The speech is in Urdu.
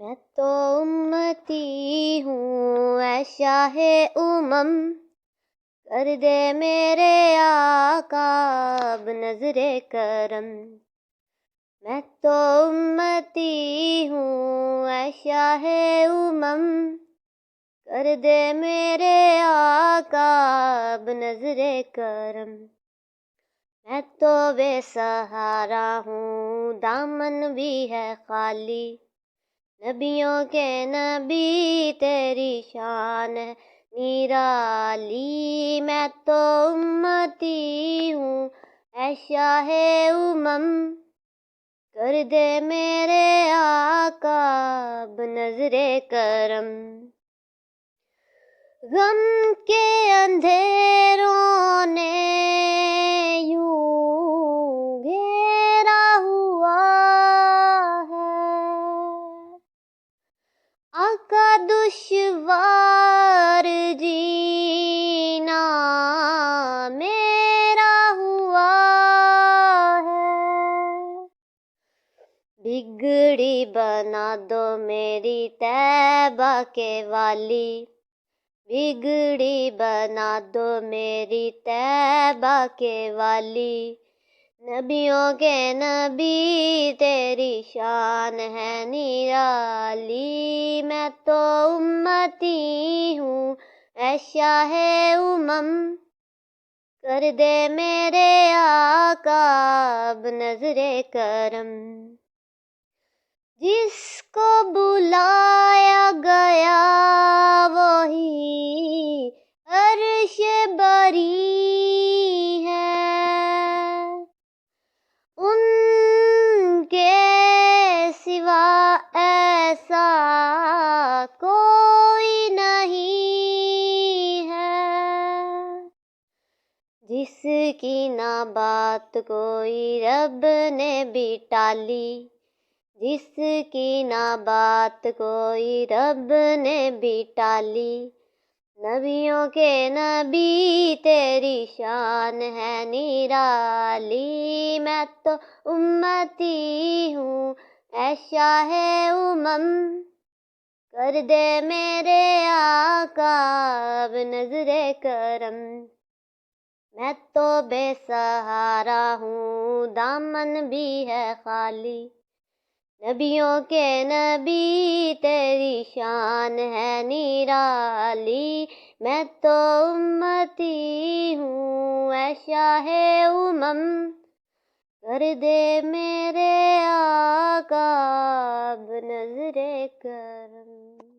میں تو امتی ہوں اے شاہ امم، کر دے میرے آقا اب نظر کرم۔ میں تو امتی ہوں اے شاہ امم، کر دے میرے آقا اب نظر کرم۔ میں تو بے سہارا ہوں دامن بھی ہے خالی، نبیوں کے نبی تیری شان ہے نرالی۔ میں تو امتی ہوں اے شاہ امم، کر دے میرے آقا اب نظر کرم۔ غم کے اندھیروں نے یوں گھیرا ہوا ہے، آقا دشوار جینا میرا ہوا ہے، بگڑی بنا دو میری طیبہ کے والی، بگڑی بنا دو میری طیبہ کے والی۔ نبیوں کے نبی تیری شان ہے نرالی۔ میں تو امتی ہوں اے شاہ امم، کر دے میرے آقا اب نظر کرم۔ جس کو بلایا گیا وہی عرش بری ہے، ان کے سوا ایسا کوئی نہیں ہے، جس کی نہ بات کوئی رب نے بھی ٹالی، جس کی نہ بات کوئی رب نے بھی ٹالی۔ نبیوں کے نبی تیری شان ہے نرالی۔ میں تو امتی ہوں اے شاہ امم، کر دے میرے آقا اب نظر کرم۔ میں تو بے سہارا ہوں دامن بھی ہے خالی، نبیوں کے نبی تیری شان ہے نرالی۔ میں تو امتی ہوں اے شاہ امم، کر دے میرے آقا اب نظر کرم۔